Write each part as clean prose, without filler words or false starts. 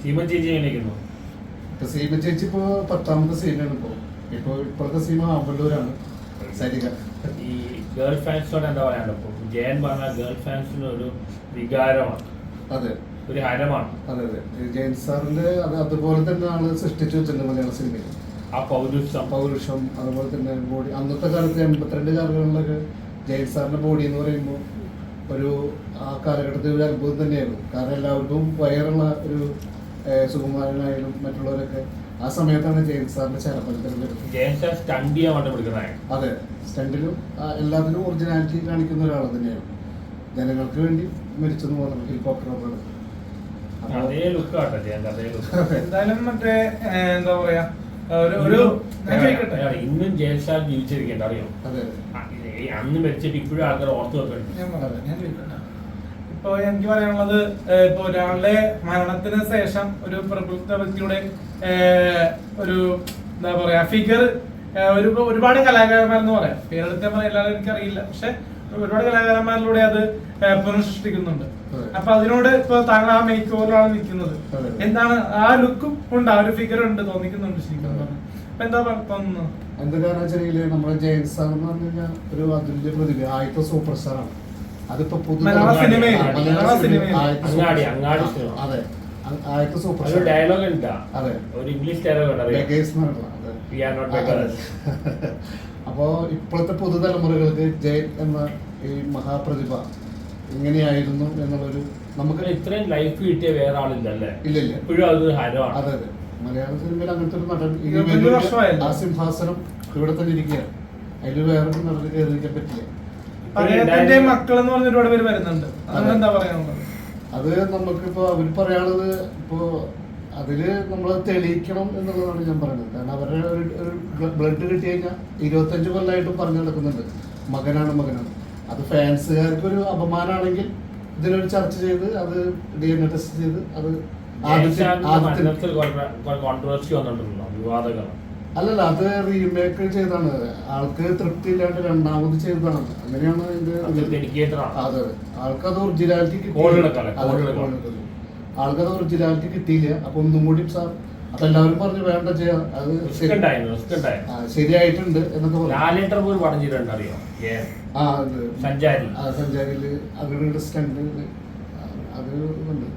സീമ ചേച്ചി ഇപ്പോ 10ാമത്തെ സീനാണ് ഇപ്പോഴത്തെ സീമ ആമ്പല്ലൂരാണ് സരിക. ഈ ഗേൾ ഫാൻസിനോട് എന്താ പറയാനുള്ളത്? ഇപ്പൊ ജയൻ പറഞ്ഞ ഗേൾ ഫാൻസിന് ഒരു വികാരമാണ്, അതെ, ഒരു ഹരമാണ്. അതെ അതെ, ജയൻ സാറിന്റെ അതുപോലെ തന്നെ ആള് സൃഷ്ടിച്ചു വെച്ചിട്ടുണ്ട് മലയാള സിനിമയിൽ. ആ പൗരുഷം അതുപോലെ തന്നെ ബോഡി. അന്നത്തെ കാലത്ത് 82 കാലങ്ങളിലൊക്കെ ജയൻ സാറിന്റെ ബോഡി എന്ന് പറയുമ്പോൾ ഒരു ആ കാലഘട്ടത്തിൽ ഒരു അത്ഭുതം തന്നെയായിരുന്നു. കാരണം എല്ലാവർക്കും വയറുള്ള ഒരു സുകുമാരനായാലും മറ്റുള്ളവരൊക്കെ ആ സമയത്താണ് ജയൻ സാറിന്റെ ചലപ്പത്തിൽ. അതെ, സ്റ്റണ്ടിലും എല്ലാത്തിനും ഒറിജിനാലിറ്റി കാണിക്കുന്ന ഒരാൾ തന്നെയാണ്. ജനങ്ങൾക്ക് വേണ്ടി മരിച്ചെന്ന് പറഞ്ഞു ഹെലികോപ്റ്റർ അപകടം. എന്തായാലും മറ്റേ എന്താ പറയാ ഇന്നും ജയൻസാർ ജീവിച്ചിരിക്കേണ്ട അറിയോ? അന്ന് മരിച്ചിട്ട് ഇപ്പോഴും ആൾക്കാർ ഓർത്തു വെക്കുന്നുണ്ട്. ഇപ്പൊ എനിക്ക് പറയാനുള്ളത്, ഇപ്പൊ ഒരാളുടെ മരണത്തിന് ശേഷം ഒരു പ്രബുദ്ധ വ്യക്തിയുടെ ഒരു എന്താ പറയാ ഫിഗർ ഒരുപാട് കലാകാരന്മാരെന്ന് പറയാം, പേരെടുത്ത എല്ലാവരും എനിക്കറിയില്ല, പക്ഷെ ഒരുപാട് കലാകാരന്മാരിലൂടെ അത് പുനഃസൃഷ്ടിക്കുന്നുണ്ട്. അപ്പൊ അതിനോട് ഇപ്പൊ താങ്കൾ ആ മേക്ക് ഓവറിലാണ് നിൽക്കുന്നത്. എന്താണ് ആ ലുക്കും ഉണ്ട്, ആ ഒരു ഫിഗർ ഉണ്ട് തോന്നിക്കുന്നുണ്ട് ശരിക്കും. അപ്പൊ എന്താ തോന്നുന്നു? എന്താ കാരണം വെച്ചാൽ നമ്മുടെ ജയൻ സാർ എന്ന് പറഞ്ഞു കഴിഞ്ഞാൽ ഒരു അതുല്യ പ്രതിഭ, ആദ്യത്തെ സൂപ്പർ സ്റ്റാർ ആണ്. അതിപ്പോ അതെ, ആദ്യത്തെ സൂപ്പർ സ്റ്റാർ. ഡയലോഗ് ഉണ്ട്, അതെ, ഒരു ഇംഗ്ലീഷ് ഡയലോഗ് ഉണ്ട്. അപ്പോ ഇപ്പോഴത്തെ പുതുതലമുറകൾക്ക് ജയൻ എന്ന ഈ മഹാപ്രതിഭ ഇങ്ങനെയായിരുന്നു എന്നുള്ളൊരു നമുക്ക് ഇത്രയും ലൈഫ് കിട്ടിയ വേറെ ആളില്ലല്ലേ? ഇല്ലില്ല, ഇപ്പോഴും അത് ഹരമാണ്. അതെ അതെ, മലയാള സിനിമയിൽ അങ്ങനത്തെ ഒരു നടൻ ആ സിംഹാസനം ഇവിടെ തന്നെ ഇരിക്കുകയാണ്. അതിൽ വേറൊരു നടൻ കയറിയിരിക്കാൻ പറ്റില്ല. മക്കൾ എന്ന് പറഞ്ഞ ഒരുപാട് പേര് വരുന്നുണ്ട്. എന്താ പറയാനുള്ളത്? അത് നമുക്കിപ്പോ അവർ പറയാനുള്ളത് ഇപ്പോ അതില് നമ്മൾ തെളിയിക്കണം എന്നുള്ളതാണ് ഞാൻ പറയുന്നത്. കാരണം അവരുടെ ഒരു ബ്ലഡ് കിട്ടി കഴിഞ്ഞാൽ 25 കൊല്ലമായിട്ടും പറഞ്ഞു നടക്കുന്നുണ്ട് മകനാണ്. അത് ഫാൻസുകാർക്ക് ഒരു അപമാനമാണെങ്കിൽ ഇതിനൊരു ചർച്ച ചെയ്ത് അത് DNA ടെസ്റ്റ് ചെയ്ത് അത് അല്ലല്ല, അത് റീമേക്ക് ചെയ്താണ്. ആൾക്ക് തൃപ്തി ഇല്ലാണ്ട് രണ്ടാമത് ചെയ്തതാണ്. അങ്ങനെയാണ് ഇതിന്റെ. അതെ, ആൾക്കത് ഒറിജിനാലിറ്റി കിട്ടിയില്ല. അപ്പൊ ഒന്നും കൂടി സാർ അപ്പൊ എല്ലാവരും പറഞ്ഞു വേണ്ട ചെയ്യാം, അത് ശരിയായിട്ടുണ്ട് എന്നൊക്കെ സഞ്ചാരിയില് അങ്ങനെ സ്റ്റണ്ട് അത് ഉണ്ട്.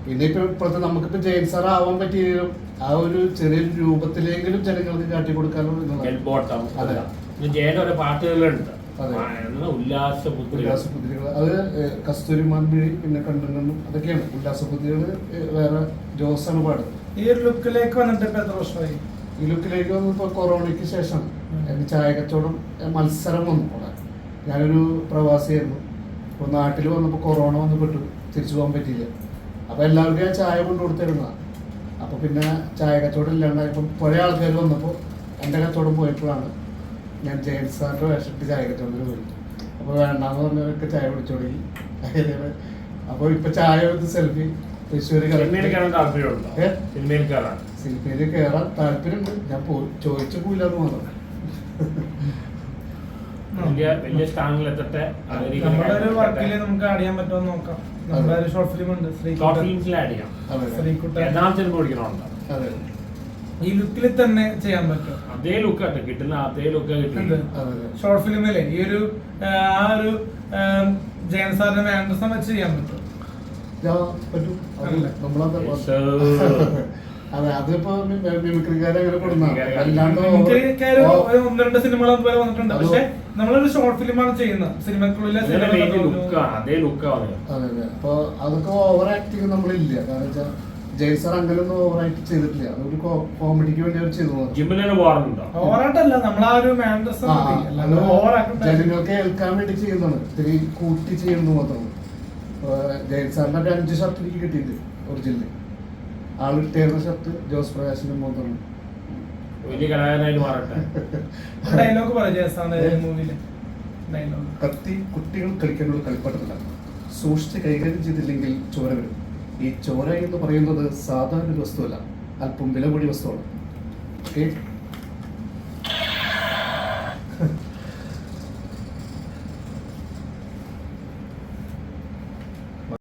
പിന്നെ ഇപ്പോഴത്തെ നമുക്കിപ്പോ ജയൻ സാർ ആവാൻ പറ്റിയെങ്കിലും ആ ഒരു ചെറിയൊരു രൂപത്തിലെങ്കിലും ജനങ്ങൾക്ക് കാട്ടി കൊടുക്കാനുള്ള ഉല്ലാസപുത്രികൾ. അത് കസ്തൂരിമാൻമിഴി, പിന്നെ കണ്ടുകണ്ണും, അതൊക്കെയാണ് ഉല്ലാസപുത്രികള്. വേറെ ജോസാണ് പാടുന്നത്. ഈ ഒരു ലുക്കിലേക്ക് വന്നിട്ട് ഇപ്പൊ എത്ര വർഷമായി? ഈ ലുക്കിലേക്ക് വന്നപ്പോ കൊറോണയ്ക്ക് ശേഷം എനിക്ക് ചായ കച്ചവടം മത്സരം വന്നു. അവിടെ ഞാനൊരു പ്രവാസിയായിരുന്നു. ഇപ്പൊ നാട്ടിൽ വന്നപ്പോ കൊറോണ വന്ന് പെട്ടു, തിരിച്ചു പോകാൻ പറ്റിയില്ല. അപ്പൊ എല്ലാവർക്കും ഞാൻ ചായ കൊണ്ട് കൊടുത്തിരുന്നതാണ്. അപ്പൊ പിന്നെ ചായ കച്ചവടം ഇല്ലാണ്ടായപ്പോൾ കുറെ ആൾക്കാർ വന്നപ്പോൾ എൻ്റെ കച്ചവടം പോയപ്പോഴാണ് ഞാൻ ജയൻ സാറിന്റെ വേഷത്തിൽ ചായ കച്ചവടത്തിന് പോയി. അപ്പൊ വേണ്ടാന്ന് പറഞ്ഞവരൊക്കെ ചായ പിടിച്ചു തുടങ്ങി. അപ്പൊ ഇപ്പൊ ചായ എടുത്ത് സെൽഫി സിനിമയിൽ കയറാൻ താല്പര്യമുണ്ട്. ഞാൻ ചോദിച്ച പോയില്ലാന്ന് മാത്രം. നമുക്ക് അറിയാൻ പറ്റുമോ നോക്കാം. ഷോർട്ട് ഫിലിം ഉണ്ട്, ഈ ലുക്കിൽ തന്നെ ചെയ്യാൻ പറ്റും. അതേ ലുക്ക് കിട്ടുന്ന അതേ ലുക്ക് ഷോർട്ട് ഫിലിമിലെ ഈ ഒരു ആ ഒരു ജയൻ സാറിന്റെ മാൻഡ്രസം വെച്ച് ചെയ്യാൻ പറ്റും. അതെ, അതിപ്പോ മിമിക്രിക്കാരെ ഒന്ന് രണ്ട് സിനിമകൾ അതുപോലെ വന്നിട്ടുണ്ട്. പക്ഷെ നമ്മളൊരു ഷോർട്ട് ഫിലിമാണ് ചെയ്യുന്നത്, സിനിമക്കുള്ളിലെ. അതെ അതെ, അപ്പൊ അതൊക്കെ ഓവർ ആക്ടിങ് നമ്മളില്ല. കാരണം വെച്ചാൽ ജയൻ സാർ അങ്ങനെയൊന്നും ഓവർ ആക്ട് ചെയ്തിട്ടില്ല. അതൊരു കോമഡിക്ക് വേണ്ടി അവർ ചെയ്തു. ജനങ്ങൾക്ക് കേൾക്കാൻ വേണ്ടി ചെയ്യുന്നതാണ്, ഇത്തിരി കൂട്ടി ചെയ്യുന്നത് മാത്രമാണ്. ജയൻ സാറിന്റെ 5 ഷർട്ട് എനിക്ക് കിട്ടിയിട്ടുണ്ട് ഒറിജിനൽ. ആളിട്ടേറുന്ന ഷർട്ട് ജോസ് പ്രകാശിന്റെ മോന്തമാണ്. കത്തി കുട്ടികൾ കളിക്കാനുള്ള കളിപ്പാട്ടത്തില്ല, സൂക്ഷിച്ച് കൈകാര്യം ചെയ്തില്ലെങ്കിൽ ചോര വരും. ഈ ചോര എന്ന് പറയുന്നത് സാധാരണ ഒരു വസ്തുവല്ല, അല്പം വില കൂടിയ വസ്തുവാണ്. ഓക്കെ.